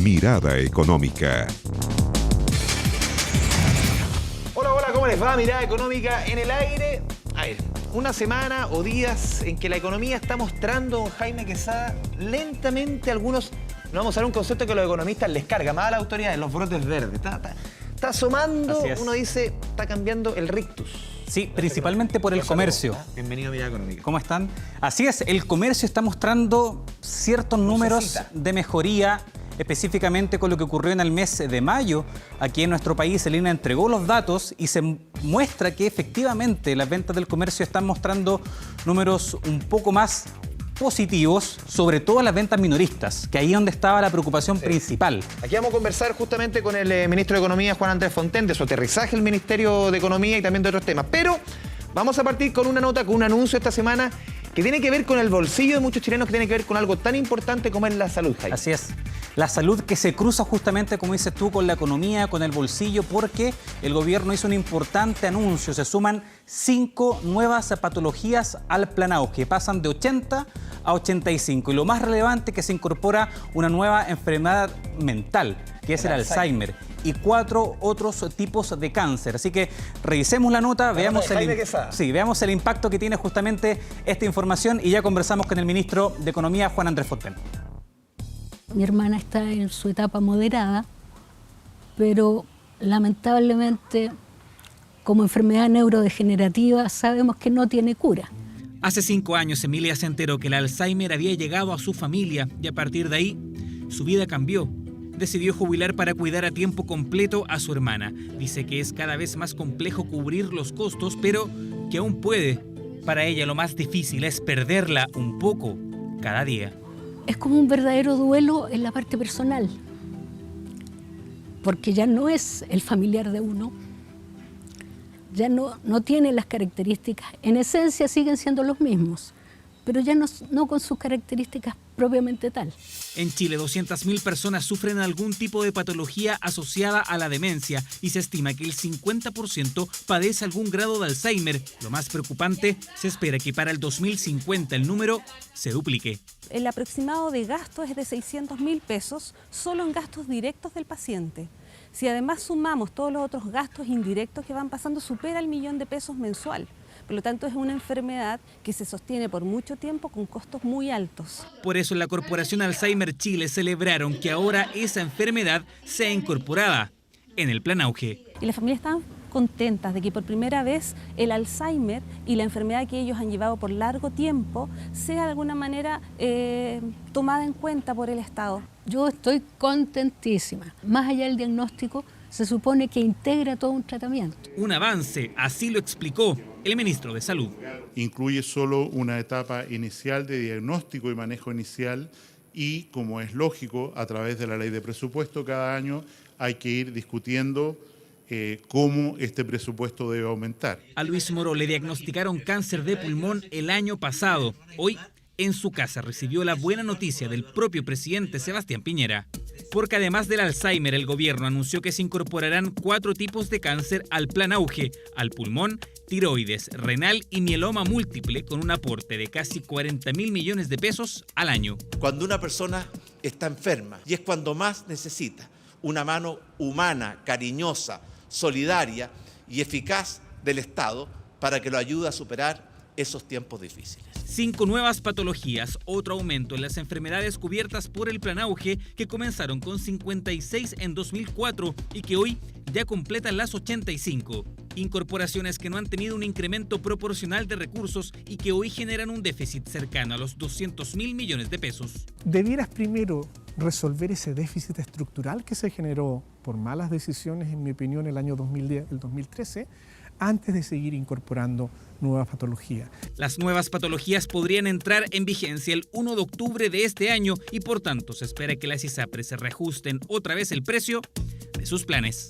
Mirada Económica. Hola, ¿cómo les va? Mirada Económica en el aire. A ver, una semana o días en que la economía está mostrando, don Jaime Quesada, lentamente algunos... No vamos a dar un concepto que a los economistas les carga más a la autoridad, los brotes verdes. Está asomando, uno dice, está cambiando el rictus. Sí, principalmente por el comercio. Bienvenido a Mirada Económica. ¿Cómo están? Así es, el comercio está mostrando ciertos números de mejoría, específicamente con lo que ocurrió en el mes de mayo. Aquí en nuestro país el INE entregó los datos y se muestra que efectivamente las ventas del comercio están mostrando números un poco más positivos, sobre todo las ventas minoristas, que ahí es donde estaba la preocupación principal. Aquí vamos a conversar justamente con el ministro de Economía, Juan Andrés Fontaine, de su aterrizaje el Ministerio de Economía y también de otros temas. Pero vamos a partir con una nota, con un anuncio esta semana que tiene que ver con el bolsillo de muchos chilenos, que tiene que ver con algo tan importante como es la salud, Jaime. Así es. La salud que se cruza justamente, como dices tú, con la economía, con el bolsillo, porque el gobierno hizo un importante anuncio. Se suman 5 nuevas patologías al plan auge, pasan de 80 a 85. Y lo más relevante es que se incorpora una nueva enfermedad mental, que es el Alzheimer, y 4 otros tipos de cáncer. Así que revisemos la nota, veamos el impacto que tiene justamente esta información y ya conversamos con el ministro de Economía, Juan Andrés Fontaine. Mi hermana está en su etapa moderada, pero lamentablemente, como enfermedad neurodegenerativa, sabemos que no tiene cura. Hace 5 años, Emilia se enteró que el Alzheimer había llegado a su familia y a partir de ahí, su vida cambió. Decidió jubilar para cuidar a tiempo completo a su hermana. Dice que es cada vez más complejo cubrir los costos, pero que aún puede. Para ella lo más difícil es perderla un poco cada día. Es como un verdadero duelo en la parte personal, porque ya no es el familiar de uno, ya no tiene las características. En esencia siguen siendo los mismos, pero ya no con sus características propiamente tal. En Chile, 200.000 personas sufren algún tipo de patología asociada a la demencia y se estima que el 50% padece algún grado de Alzheimer. Lo más preocupante, se espera que para el 2050 el número se duplique. El aproximado de gastos es de 600.000 pesos solo en gastos directos del paciente. Si además sumamos todos los otros gastos indirectos que van pasando, supera el 1.000.000 de pesos mensual. Por lo tanto, es una enfermedad que se sostiene por mucho tiempo con costos muy altos. Por eso en la Corporación Alzheimer Chile celebraron que ahora esa enfermedad sea incorporada en el plan auge. Y las familias están contentas de que por primera vez el Alzheimer y la enfermedad que ellos han llevado por largo tiempo sea de alguna manera tomada en cuenta por el Estado. Yo estoy contentísima. Más allá del diagnóstico, se supone que integra todo un tratamiento. Un avance, así lo explicó el ministro de Salud. Incluye solo una etapa inicial de diagnóstico y manejo inicial y, como es lógico, a través de la ley de presupuesto cada año hay que ir discutiendo cómo este presupuesto debe aumentar. A Luis Moro le diagnosticaron cáncer de pulmón el año pasado. Hoy, en su casa, recibió la buena noticia del propio presidente Sebastián Piñera. Porque además del Alzheimer, el gobierno anunció que se incorporarán 4 tipos de cáncer al plan auge, al pulmón, tiroides, renal y mieloma múltiple, con un aporte de casi 40.000 millones de pesos al año. Cuando una persona está enferma y es cuando más necesita una mano humana, cariñosa, solidaria y eficaz del Estado para que lo ayude a superar esos tiempos difíciles. 5 nuevas patologías, otro aumento en las enfermedades cubiertas por el plan auge, que comenzaron con 56 en 2004 y que hoy ya completan las 85. Incorporaciones que no han tenido un incremento proporcional de recursos y que hoy generan un déficit cercano a los 200.000 millones de pesos. Debieras primero resolver ese déficit estructural que se generó por malas decisiones, en mi opinión, el año 2010, el 2013, antes de seguir incorporando nuevas patologías. Las nuevas patologías podrían entrar en vigencia el 1 de octubre de este año y por tanto se espera que las ISAPRES se reajusten otra vez el precio de sus planes.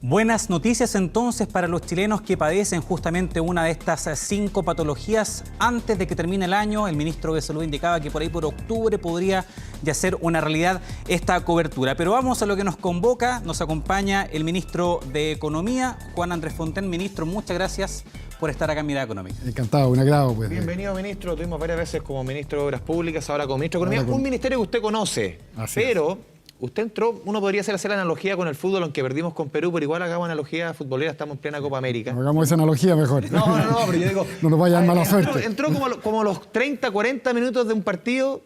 Buenas noticias entonces para los chilenos que padecen justamente una de estas 5 patologías. Antes de que termine el año, el ministro de Salud indicaba que por ahí por octubre podría ya ser una realidad esta cobertura. Pero vamos a lo que nos convoca. Nos acompaña el ministro de Economía, Juan Andrés Fontaine. Ministro, muchas gracias por estar acá en Mirada Económica. Encantado, un agrado. Pues, Bienvenido, ministro. Tuvimos varias veces como ministro de Obras Públicas, ahora como ministro de Economía. Un ministerio que usted conoce, pero usted entró, uno podría hacer la analogía con el fútbol, aunque perdimos con Perú, pero igual hagamos analogía futbolera, estamos en plena Copa América. Hagamos esa analogía mejor. No, pero yo digo... no nos vayan mala suerte. Entró como los 30, 40 minutos de un partido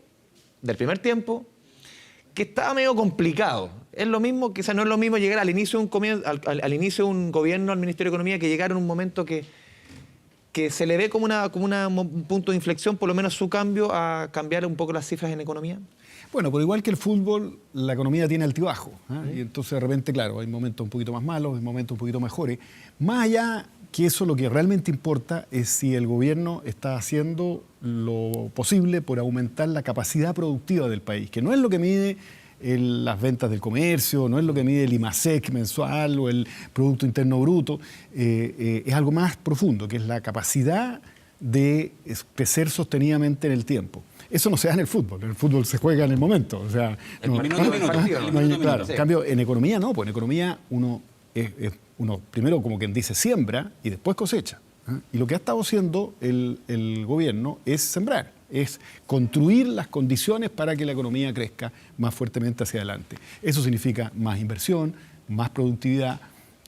del primer tiempo, que estaba medio complicado. Es lo mismo, quizás no es lo mismo llegar al inicio de inicio de un gobierno, al Ministerio de Economía, que llegar en un momento que se le ve como un punto de inflexión, por lo menos su cambio, a cambiar un poco las cifras en economía. Bueno, por igual que el fútbol, la economía tiene altibajo. Y entonces de repente, claro, hay momentos un poquito más malos, hay momentos un poquito mejores. Más allá que eso, lo que realmente importa es si el gobierno está haciendo lo posible por aumentar la capacidad productiva del país, que no es lo que mide las ventas del comercio, no es lo que mide el IMASEC mensual o el Producto Interno Bruto, es algo más profundo, que es la capacidad de crecer sostenidamente en el tiempo. Eso no se da en el fútbol se juega en el momento. O sea, claro, en cambio, en economía no, pues en economía uno primero, como quien dice, siembra y después cosecha. Y lo que ha estado haciendo el gobierno es sembrar, es construir las condiciones para que la economía crezca más fuertemente hacia adelante. Eso significa más inversión, más productividad,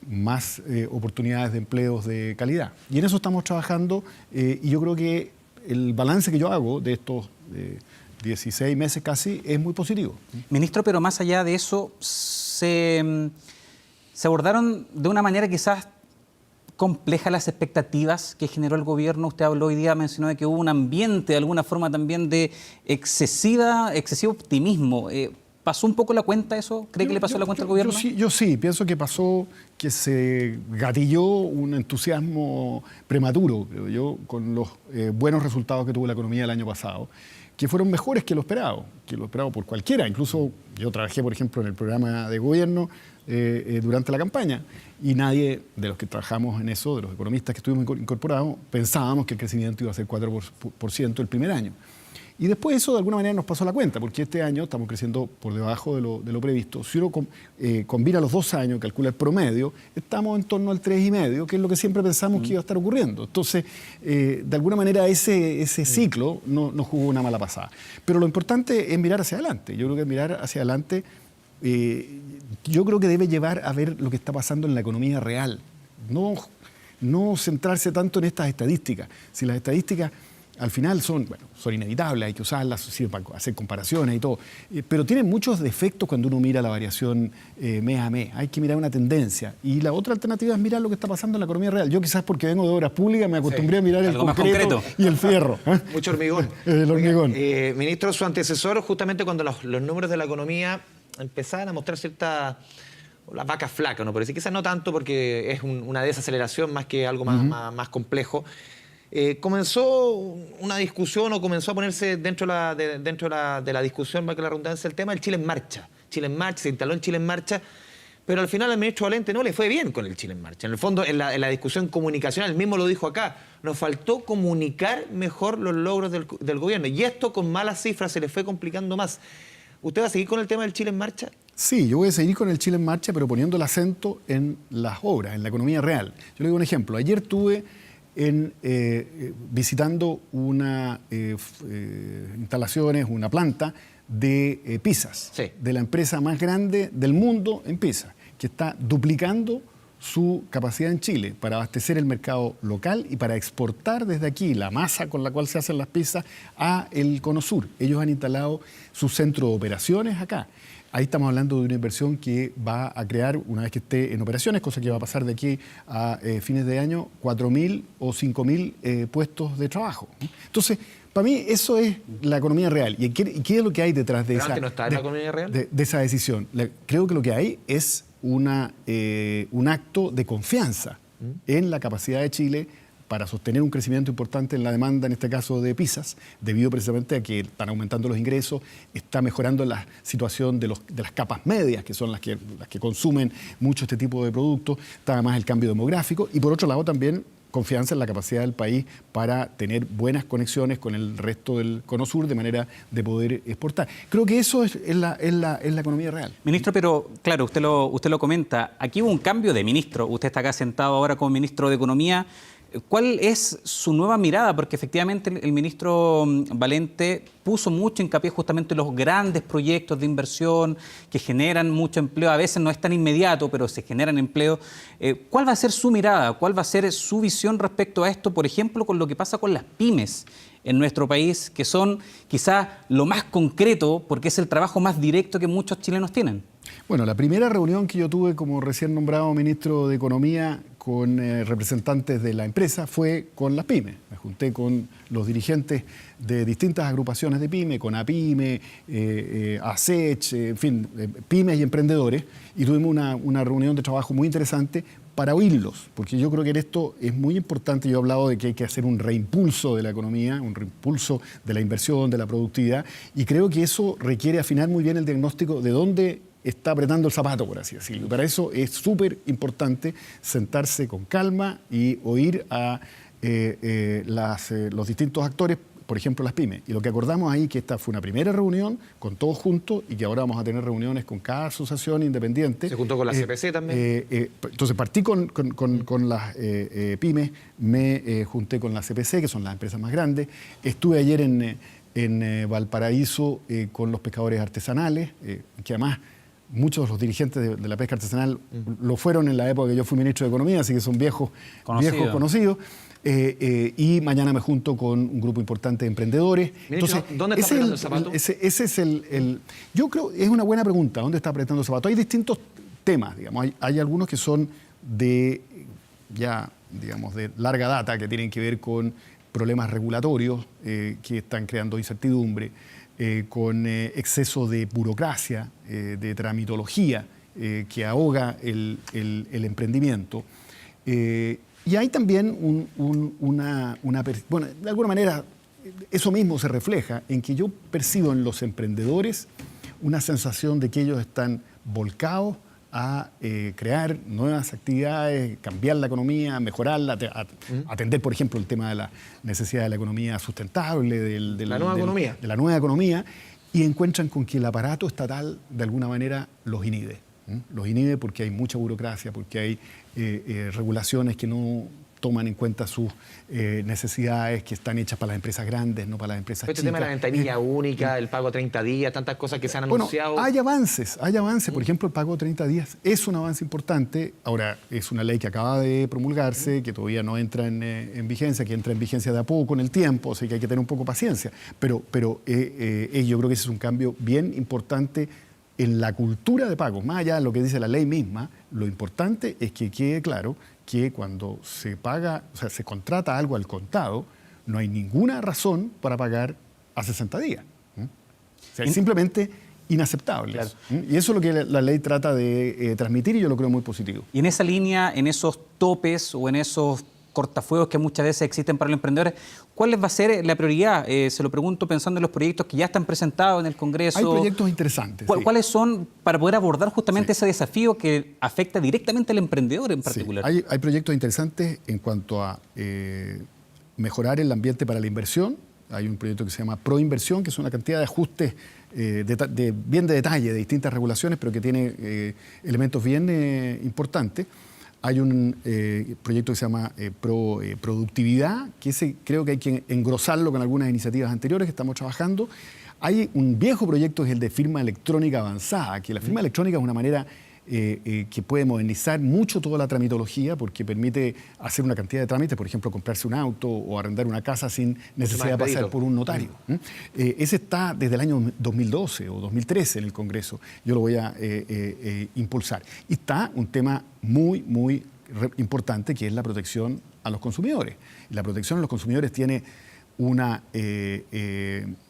más oportunidades de empleos de calidad. Y en eso estamos trabajando y yo creo que el balance que yo hago de estos 16 meses casi es muy positivo. Ministro, pero más allá de eso, se abordaron de una manera quizás compleja las expectativas que generó el gobierno. Usted habló hoy día, mencionó de que hubo un ambiente de alguna forma también de excesivo optimismo. ¿Pasó un poco la cuenta eso? ¿Cree que le pasó la cuenta al gobierno? Yo sí, pienso que pasó, que se gatilló un entusiasmo prematuro, creo yo, con los buenos resultados que tuvo la economía el año pasado, que fueron mejores que lo esperado por cualquiera. Incluso yo trabajé, por ejemplo, en el programa de gobierno durante la campaña y nadie de los que trabajamos en eso, de los economistas que estuvimos incorporados, pensábamos que el crecimiento iba a ser 4% el primer año. Y después eso de alguna manera nos pasó la cuenta, porque este año estamos creciendo por debajo de lo previsto. Si uno combina los 2 años, calcula el promedio, estamos en torno al 3,5, que es lo que siempre pensamos que iba a estar ocurriendo. Entonces, de alguna manera ese ciclo nos jugó una mala pasada. Pero lo importante es mirar hacia adelante. Yo creo que mirar hacia adelante, yo creo que debe llevar a ver lo que está pasando en la economía real. No centrarse tanto en estas estadísticas. Si las estadísticas al final son inevitables, hay que usarlas, sirven para hacer comparaciones y todo, pero tienen muchos defectos cuando uno mira la variación mes a mes. Hay que mirar una tendencia. Y la otra alternativa es mirar lo que está pasando en la economía real. Yo quizás porque vengo de obras públicas me acostumbré a mirar el concreto y el fierro. Mucho hormigón. El hormigón. Ministro, su antecesor, justamente cuando los números de la economía empezaban a mostrar las vacas flacas, ¿no? Pero sí, quizás no tanto porque es una desaceleración más que algo más complejo. Comenzó una discusión o comenzó a ponerse dentro de la discusión, más que la redundancia, el tema del Chile en Marcha. Chile en Marcha, se instaló en Chile en Marcha, pero al final al ministro Valente no le fue bien con el Chile en Marcha. En el fondo, en la discusión comunicacional, él mismo lo dijo acá, nos faltó comunicar mejor los logros del gobierno. Y esto con malas cifras se le fue complicando más. ¿Usted va a seguir con el tema del Chile en Marcha? Sí, yo voy a seguir con el Chile en Marcha, pero poniendo el acento en las obras, en la economía real. Yo le digo un ejemplo. Ayer tuve visitando una instalaciones, una planta de pizzas, de la empresa más grande del mundo en pizzas, que está duplicando su capacidad en Chile para abastecer el mercado local y para exportar desde aquí la masa con la cual se hacen las pizzas a el Cono Sur. Ellos han instalado su centro de operaciones acá. Ahí estamos hablando de una inversión que va a crear, una vez que esté en operaciones, cosa que va a pasar de aquí a fines de año, 4.000 o 5.000 puestos de trabajo. Entonces, para mí eso es la economía real. ¿Y qué es lo que hay detrás de esa, no está en la economía real? De esa decisión? Creo que lo que hay es un acto de confianza en la capacidad de Chile para sostener un crecimiento importante en la demanda, en este caso de pizzas, debido precisamente a que están aumentando los ingresos, está mejorando la situación de las capas medias, que son las que consumen mucho este tipo de productos, está además el cambio demográfico, y por otro lado también confianza en la capacidad del país para tener buenas conexiones con el resto del Cono Sur de manera de poder exportar. Creo que eso es la economía real. Ministro, pero claro, usted lo comenta, aquí hubo un cambio de ministro, usted está acá sentado ahora como ministro de Economía. ¿Cuál es su nueva mirada? Porque efectivamente el ministro Valente puso mucho hincapié justamente en los grandes proyectos de inversión que generan mucho empleo. A veces no es tan inmediato, pero se generan empleo. ¿Cuál va a ser su mirada? ¿Cuál va a ser su visión respecto a esto? Por ejemplo, con lo que pasa con las pymes en nuestro país, que son quizás lo más concreto, porque es el trabajo más directo que muchos chilenos tienen. Bueno, la primera reunión que yo tuve como recién nombrado ministro de Economía con representantes de la empresa fue con las pymes. Me junté con los dirigentes de distintas agrupaciones de pymes, con APYME, ASECH, en fin, pymes y emprendedores, y tuvimos una reunión de trabajo muy interesante para oírlos, porque yo creo que en esto es muy importante. Yo he hablado de que hay que hacer un reimpulso de la economía, un reimpulso de la inversión, de la productividad, y creo que eso requiere afinar muy bien el diagnóstico de dónde está apretando el zapato, por así decirlo. Para eso es súper importante sentarse con calma y oír a los distintos actores, por ejemplo las pymes. Y lo que acordamos ahí, que esta fue una primera reunión con todos juntos y que ahora vamos a tener reuniones con cada asociación independiente. ¿Se juntó con la CPC también? Entonces partí con las pymes, me junté con la CPC, que son las empresas más grandes. Estuve ayer en Valparaíso con los pescadores artesanales, que además muchos de los dirigentes de la pesca artesanal lo fueron en la época que yo fui ministro de Economía, así que son viejos conocidos. Y mañana me junto con un grupo importante de emprendedores. Ministro, entonces, ¿dónde está apretando el zapato? Ese es yo creo, es una buena pregunta, ¿dónde está apretando el zapato? Hay distintos temas, digamos. Hay algunos que son de larga data, que tienen que ver con problemas regulatorios que están creando incertidumbre, con exceso de burocracia, de tramitología que ahoga el emprendimiento. Y hay también bueno, de alguna manera eso mismo se refleja en que yo percibo en los emprendedores una sensación de que ellos están volcados a crear nuevas actividades, cambiar la economía, mejorarla, atender, por ejemplo, el tema de la necesidad de la economía sustentable, de la nueva economía, y encuentran con que el aparato estatal de alguna manera los inhibe. Los inhibe porque hay mucha burocracia, porque hay regulaciones que no toman en cuenta sus necesidades, que están hechas para las empresas grandes, no para las empresas chicas. Este tema de la ventanilla única, el pago a 30 días, tantas cosas que se han anunciado. Bueno, hay avances. Por ejemplo, el pago a 30 días es un avance importante. Ahora, es una ley que acaba de promulgarse, que todavía no entra en vigencia, que entra en vigencia de a poco en el tiempo, así que hay que tener un poco de paciencia. Pero yo creo que ese es un cambio bien importante en la cultura de pagos. Más allá de lo que dice la ley misma, lo importante es que quede claro que cuando se paga, o sea, se contrata algo al contado, no hay ninguna razón para pagar a 60 días. O sea, es simplemente inaceptable. Claro. Y eso es lo que la ley trata de transmitir, y yo lo creo muy positivo. Y en esa línea, en esos topes o en esos cortafuegos que muchas veces existen para los emprendedores, ¿cuál les va a ser la prioridad? Se lo pregunto pensando en los proyectos que ya están presentados en el Congreso. Hay proyectos interesantes. ¿Cuáles son para poder abordar justamente ese desafío que afecta directamente al emprendedor en particular? Hay proyectos interesantes en cuanto a mejorar el ambiente para la inversión. Hay un proyecto que se llama Proinversión, que es una cantidad de ajustes bien de detalle de distintas regulaciones, pero que tiene elementos bien importantes. Hay un proyecto que se llama Productividad, que ese creo que hay que engrosarlo con algunas iniciativas anteriores que estamos trabajando. Hay un viejo proyecto que es el de firma electrónica avanzada, que la firma electrónica es una manera que puede modernizar mucho toda la tramitología, porque permite hacer una cantidad de trámites, por ejemplo, comprarse un auto o arrendar una casa sin necesidad de pasar por un notario. Ese está desde el año 2012 o 2013 en el Congreso. Yo lo voy a impulsar. Y está un tema muy, muy importante, que es la protección a los consumidores. Y la protección a los consumidores tiene una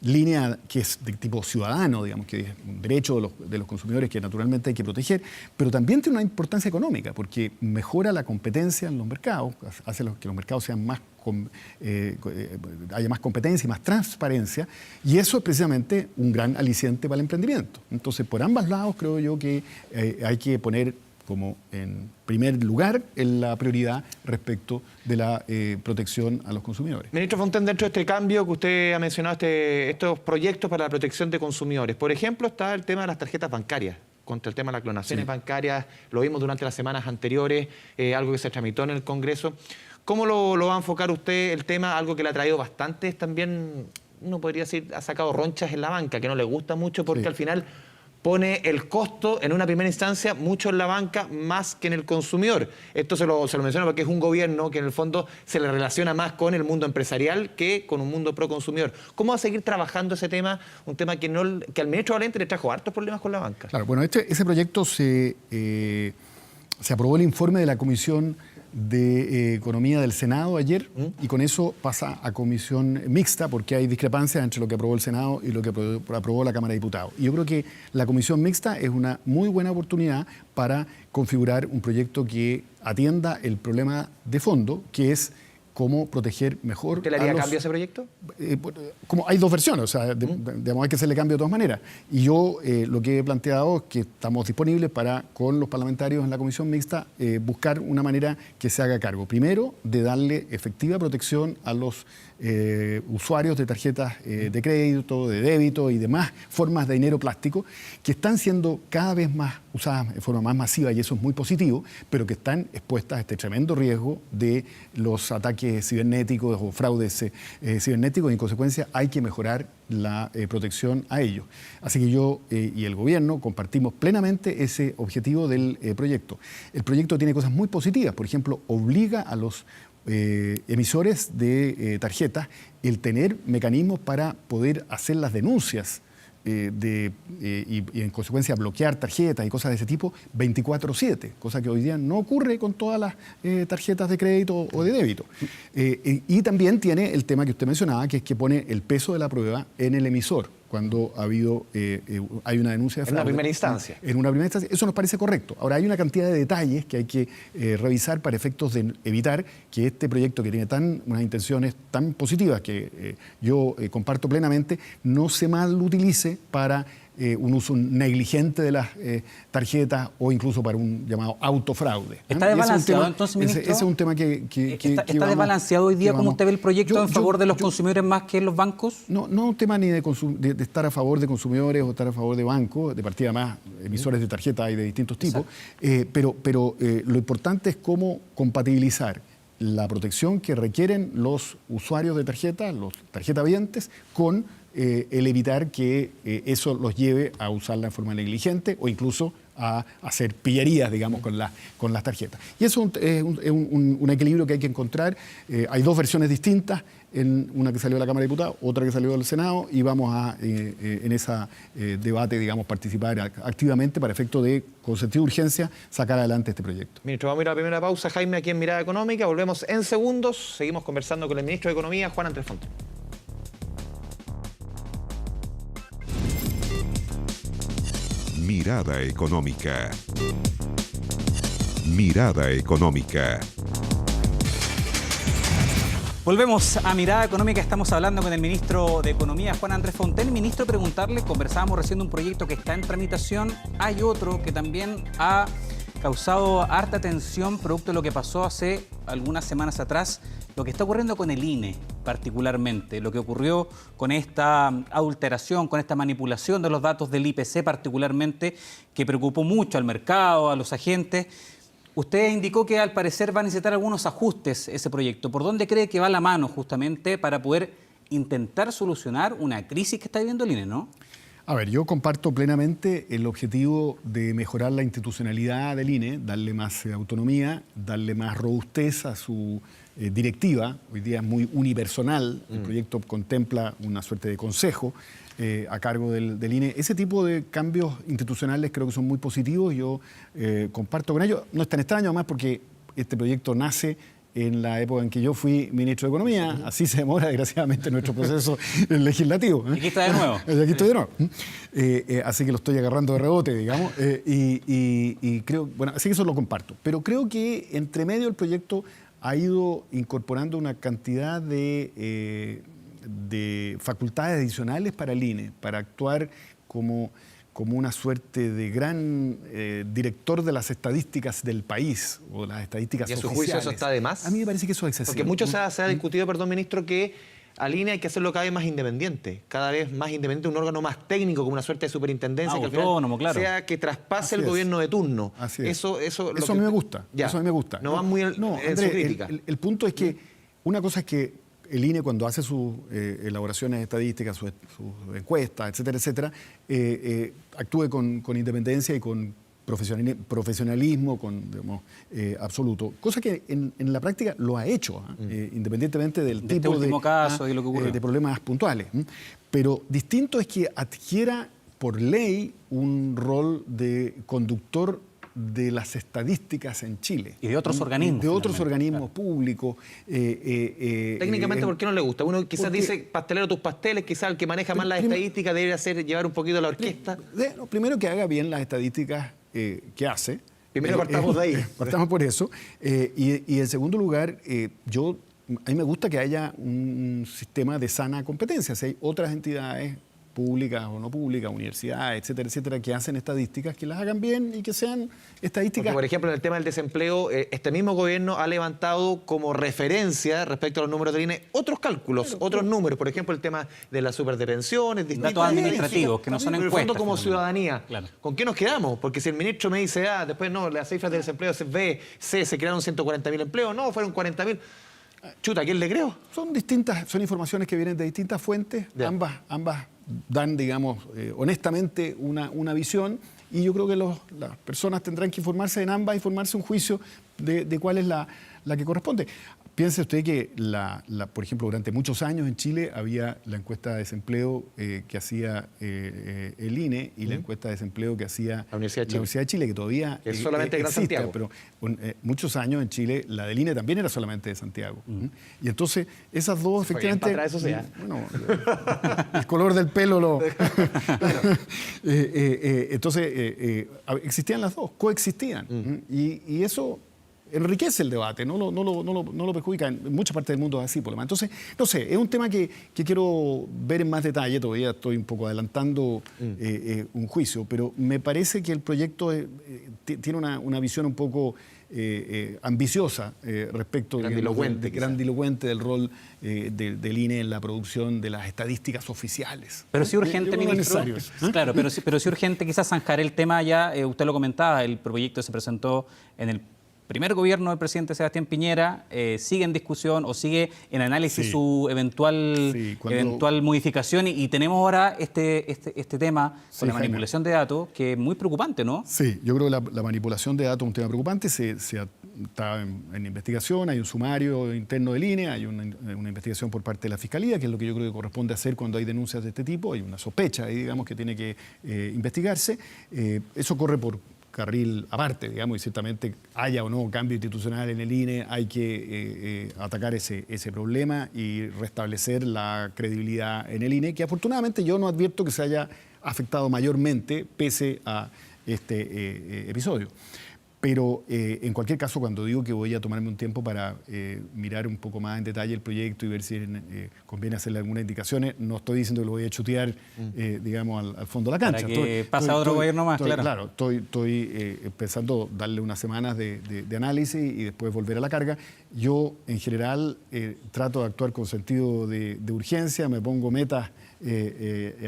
línea que es de tipo ciudadano, digamos, que es un derecho de los consumidores que naturalmente hay que proteger, pero también tiene una importancia económica, porque mejora la competencia en los mercados, hace que los mercados sean más haya más competencia y más transparencia, y eso es precisamente un gran aliciente para el emprendimiento. Entonces, por ambos lados creo yo que hay que poner como en primer lugar en la prioridad respecto de la protección a los consumidores. Ministro Fontaine, dentro de este cambio que usted ha mencionado, estos proyectos para la protección de consumidores, por ejemplo, está el tema de las tarjetas bancarias, contra el tema de las clonaciones bancarias, lo vimos durante las semanas anteriores, algo que se tramitó en el Congreso. ¿Cómo lo va a enfocar usted el tema? Algo que le ha traído bastantes también, uno podría decir, ha sacado ronchas en la banca, que no le gusta mucho porque al final pone el costo en una primera instancia mucho en la banca más que en el consumidor. Esto se lo menciono porque es un gobierno que en el fondo se le relaciona más con el mundo empresarial que con un mundo pro consumidor. ¿Cómo va a seguir trabajando ese tema? Un tema que al ministro Valente le trajo hartos problemas con la banca. Claro, bueno, ese proyecto se aprobó el informe de la Comisión de Economía del Senado ayer y con eso pasa a comisión mixta porque hay discrepancias entre lo que aprobó el Senado y lo que aprobó la Cámara de Diputados. Y yo creo que la comisión mixta es una muy buena oportunidad para configurar un proyecto que atienda el problema de fondo, que es cómo proteger mejor. ¿Usted le haría cambio a ese proyecto? Como hay dos versiones, o sea, digamos, hay que hacerle cambio de todas maneras. Y yo lo que he planteado es que estamos disponibles para, con los parlamentarios en la comisión mixta, buscar una manera que se haga cargo. Primero, de darle efectiva protección a los usuarios de tarjetas de crédito, de débito y demás formas de dinero plástico que están siendo cada vez más usadas de forma más masiva, y eso es muy positivo, pero que están expuestas a este tremendo riesgo de los ataques cibernéticos o fraudes cibernéticos, y en consecuencia hay que mejorar la protección a ellos. Así que yo y el gobierno compartimos plenamente ese objetivo del proyecto. El proyecto tiene cosas muy positivas, por ejemplo, obliga a los emisores de tarjetas el tener mecanismos para poder hacer las denuncias y en consecuencia bloquear tarjetas y cosas de ese tipo 24/7, cosa que hoy día no ocurre con todas las tarjetas de crédito o de débito. Y también tiene el tema que usted mencionaba, que es que pone el peso de la prueba en el emisor cuando hay una denuncia de fraude. En una primera instancia. En una primera instancia. Eso nos parece correcto. Ahora, hay una cantidad de detalles que hay que revisar para efectos de evitar que este proyecto, que tiene unas intenciones tan positivas que yo comparto plenamente, no se mal utilice para un uso negligente de las tarjetas o incluso para un llamado autofraude. ¿Está desbalanceado entonces, ministro? Ese es un tema que ¿Está desbalanceado hoy día como usted ve el proyecto en favor de los consumidores más que los bancos? No un tema ni de estar a favor de consumidores o estar a favor de bancos, de partida más emisores de tarjetas hay de distintos tipos, pero lo importante es cómo compatibilizar la protección que requieren los usuarios de tarjetas, los tarjetavientes, con el evitar que eso los lleve a usarla de forma negligente o incluso a hacer pillerías, digamos, con las tarjetas. Y eso es un equilibrio que hay que encontrar. Hay dos versiones distintas, una que salió de la Cámara de Diputados, otra que salió del Senado, y vamos a, en ese debate, digamos, participar activamente para efecto de, con sentido de urgencia, sacar adelante este proyecto. Ministro, vamos a ir a la primera pausa, Jaime, aquí en Mirada Económica. Volvemos en segundos. Seguimos conversando con el ministro de Economía, Juan Andrés Fonten. Mirada Económica. Mirada Económica. Volvemos a Mirada Económica, estamos hablando con el ministro de Economía, Juan Andrés Fonten. Ministro, preguntarle, conversábamos recién de un proyecto que está en tramitación, hay otro que también ha causado harta tensión producto de lo que pasó hace algunas semanas atrás, lo que está ocurriendo con el INE particularmente, lo que ocurrió con esta adulteración, con esta manipulación de los datos del IPC particularmente, que preocupó mucho al mercado, a los agentes. Usted indicó que al parecer va a necesitar algunos ajustes ese proyecto. ¿Por dónde cree que va la mano justamente para poder intentar solucionar una crisis que está viviendo el INE, no? A ver, yo comparto plenamente el objetivo de mejorar la institucionalidad del INE, darle más autonomía, darle más robustez a su directiva. Hoy día es muy unipersonal, el proyecto contempla una suerte de consejo a cargo del INE. Ese tipo de cambios institucionales creo que son muy positivos, yo comparto con ellos. No es tan extraño además porque este proyecto nace en la época en que yo fui ministro de Economía. Así se demora, desgraciadamente, nuestro proceso legislativo. Y aquí está de nuevo. Aquí estoy de nuevo. Así que lo estoy agarrando de rebote, digamos. Y creo, bueno, así que eso lo comparto. Pero creo que entre medio del proyecto ha ido incorporando una cantidad de facultades adicionales para el INE, para actuar como una suerte de gran director de las estadísticas del país o las estadísticas oficiales. ¿Y a su juicio eso está de más? A mí me parece que eso es excesivo. Porque mucho se ha discutido, perdón, ministro, que al INE hay que hacerlo cada vez más independiente, un órgano más técnico, como una suerte de superintendencia que al final autónomo, claro. sea que traspase Así el gobierno de turno. Así es. Eso a mí me gusta. Ya. Eso a mí me gusta. No va muy en Andrés, su crítica. El punto es que una cosa es que el INE, cuando hace sus elaboraciones estadísticas, sus encuestas, etcétera, etcétera, actúe con independencia y con profesionalismo, digamos, absoluto. Cosa que en la práctica lo ha hecho, independientemente del de tipo este último caso y lo que ocurrió. de problemas puntuales. Pero distinto es que adquiera por ley un rol de conductor de las estadísticas en Chile. Y de otros organismos. De otros organismos públicos. Técnicamente, ¿por qué no le gusta? Uno quizás dice, pastelero tus pasteles, quizás el que maneja más las estadísticas debe llevar un poquito la orquesta. Primero que haga bien las estadísticas que hace. Primero partamos de ahí. Partamos por eso. Y en segundo lugar, a mí me gusta que haya un sistema de sana competencia. Si hay otras entidades públicas o no públicas, universidades, etcétera, etcétera, que hacen estadísticas, que las hagan bien y que sean estadísticas. Porque, por ejemplo, en el tema del desempleo, este mismo gobierno ha levantado como referencia respecto a los números del INE otros cálculos, otros números. Por ejemplo, el tema de la super de pensiones, datos administrativos que no son encuestas. En el fondo, como ciudadanía, claro. ¿Con qué nos quedamos? Porque si el ministro me dice, después no, las cifras del desempleo se crearon 140.000 empleos, no, fueron 40.000. Chuta, ¿a quién le creo? Son informaciones que vienen de distintas fuentes, ambas dan, digamos, honestamente una visión, y yo creo que las personas tendrán que informarse en ambas y formarse un juicio de cuál es la que corresponde. Piense usted que, por ejemplo, durante muchos años en Chile había la encuesta de desempleo que hacía el INE y la encuesta de desempleo que hacía la Universidad de Chile, que todavía es solamente de Gran Santiago. Pero muchos años en Chile la del INE también era solamente de Santiago. Y entonces esas dos efectivamente... Para eso sea. Bueno, el color del pelo lo... Entonces existían las dos, coexistían. Y eso enriquece el debate, no lo perjudica. En muchas partes del mundo es así, por lo demás. Entonces, no sé, es un tema que quiero ver en más detalle. Todavía estoy un poco adelantando un juicio, pero me parece que el proyecto tiene una visión un poco ambiciosa respecto grandilocuente del rol del INE en la producción de las estadísticas oficiales. Pero sí urgente, ministro. Claro, pero sí urgente quizás zanjar el tema ya. Usted lo comentaba, el proyecto se presentó en el primer gobierno del presidente Sebastián Piñera, sigue en discusión o sigue en análisis su eventual modificación, y tenemos ahora este tema con la manipulación de datos, que es muy preocupante, ¿no? Sí, yo creo que la manipulación de datos es un tema preocupante, está en investigación, hay un sumario interno del INE, hay una investigación por parte de la Fiscalía, que es lo que yo creo que corresponde hacer cuando hay denuncias de este tipo, hay una sospecha ahí, digamos, que tiene que investigarse. Eso corre por carril aparte, digamos, y ciertamente haya o no cambio institucional en el INE, hay que atacar ese problema y restablecer la credibilidad en el INE, que afortunadamente yo no advierto que se haya afectado mayormente pese a este episodio. Pero en cualquier caso, cuando digo que voy a tomarme un tiempo para mirar un poco más en detalle el proyecto y ver si conviene hacerle algunas indicaciones, no estoy diciendo que lo voy a chutear, digamos, al fondo de la cancha. Para que pase a otro gobierno más, claro. Claro, estoy pensando darle unas semanas de análisis y después volver a la carga. Yo, en general, trato de actuar con sentido de urgencia, me pongo metas.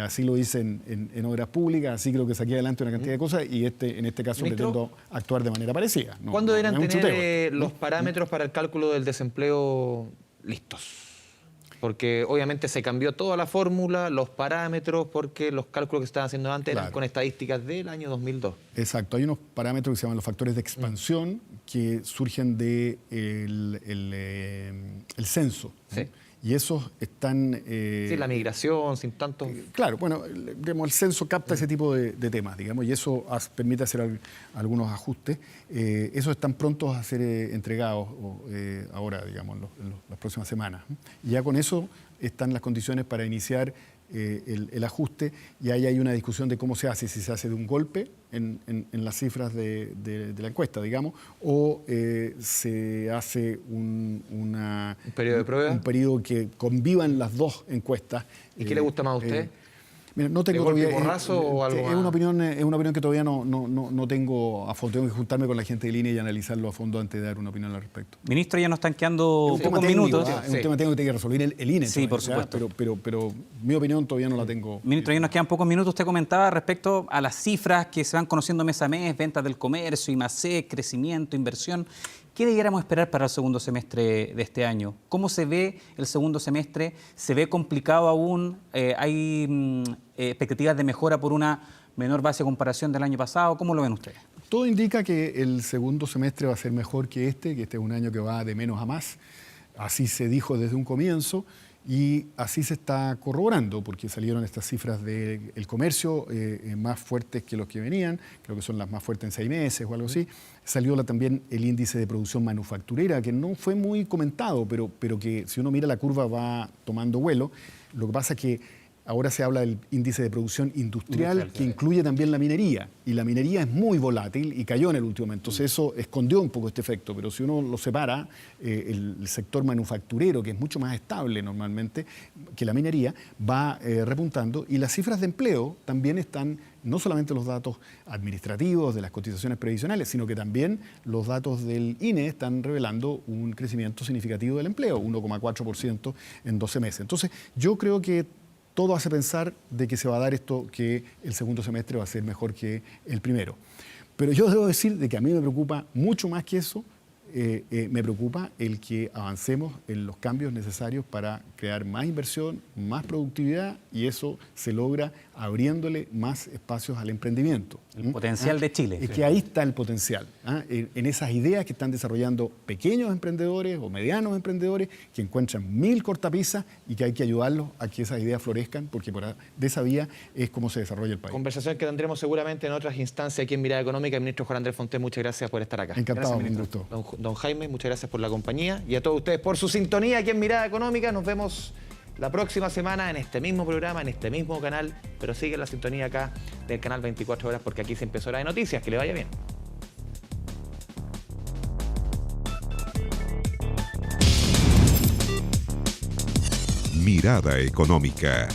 Así lo hice en obras públicas, así creo que saqué adelante una cantidad de cosas, y en este caso pretendo actuar de manera parecida. ¿Cuándo deberán tener los parámetros para el cálculo del desempleo listos? Porque obviamente se cambió toda la fórmula, los parámetros, porque los cálculos que se estaban haciendo antes eran con estadísticas del año 2002. Exacto, hay unos parámetros que se llaman los factores de expansión que surgen del censo. Sí. Y esos están... sí, la migración, sin tanto... Claro, bueno, digamos, el censo capta ese tipo de temas, digamos, y eso permite hacer algunos ajustes. Esos están prontos a ser entregados ahora, digamos, en las próximas semanas. Y ya con eso están las condiciones para iniciar el ajuste, y ahí hay una discusión de cómo se hace, si se hace de un golpe en las cifras de la encuesta, digamos, o se hace un periodo de prueba, un periodo que convivan las dos encuestas. ¿Y qué le gusta más a usted? Mira, no tengo ¿de golpe todavía, porrazo o algo es más? una opinión que todavía no tengo a fondo. Tengo que juntarme con la gente del INE y analizarlo a fondo antes de dar una opinión al respecto. Ministro, ya nos están quedando Es un pocos tema técnico, minutos. es un tema técnico que tiene que resolver el INE. Sí, por todavía, supuesto. Pero mi opinión todavía no la tengo. Ministro, ya nos quedan pocos minutos. Usted comentaba respecto a las cifras que se van conociendo mes a mes, ventas del comercio, I+C, crecimiento, inversión. ¿Qué debiéramos esperar para el segundo semestre de este año? ¿Cómo se ve el segundo semestre? ¿Se ve complicado aún? ¿Hay expectativas de mejora por una menor base de comparación del año pasado? ¿Cómo lo ven ustedes? Todo indica que el segundo semestre va a ser mejor que este es un año que va de menos a más. Así se dijo desde un comienzo y así se está corroborando, porque salieron estas cifras del comercio más fuertes que los que venían, creo que son las más fuertes en 6 meses o algo así. Salió también el índice de producción manufacturera, que no fue muy comentado, pero que si uno mira la curva va tomando vuelo. Lo que pasa es que ahora se habla del índice de producción industrial, que incluye también la minería. Y la minería es muy volátil y cayó en el último momento. Entonces eso escondió un poco este efecto. Pero si uno lo separa, el sector manufacturero, que es mucho más estable normalmente que la minería, va repuntando. Y las cifras de empleo también están, no solamente los datos administrativos de las cotizaciones previsionales, sino que también los datos del INE están revelando un crecimiento significativo del empleo, 1,4% en 12 meses. Entonces yo creo que todo hace pensar de que se va a dar esto, que el segundo semestre va a ser mejor que el primero. Pero yo debo decir de que a mí me preocupa mucho más que eso, me preocupa el que avancemos en los cambios necesarios para crear más inversión, más productividad, y eso se logra abriéndole más espacios al emprendimiento. El potencial de Chile. Es que ahí está el potencial, en esas ideas que están desarrollando pequeños emprendedores o medianos emprendedores que encuentran 1000 cortapisas y que hay que ayudarlos a que esas ideas florezcan, porque de esa vía es como se desarrolla el país. Conversación que tendremos seguramente en otras instancias aquí en Mirada Económica. El ministro Juan Andrés Fontes, muchas gracias por estar acá. Encantado, Gracias, un ministro. gusto. Don Jaime, muchas gracias por la compañía y a todos ustedes por su sintonía aquí en Mirada Económica. Nos vemos la próxima semana en este mismo programa, en este mismo canal, pero sigue la sintonía acá del canal 24 horas porque aquí se empezó Hora de Noticias. Que le vaya bien. Mirada Económica.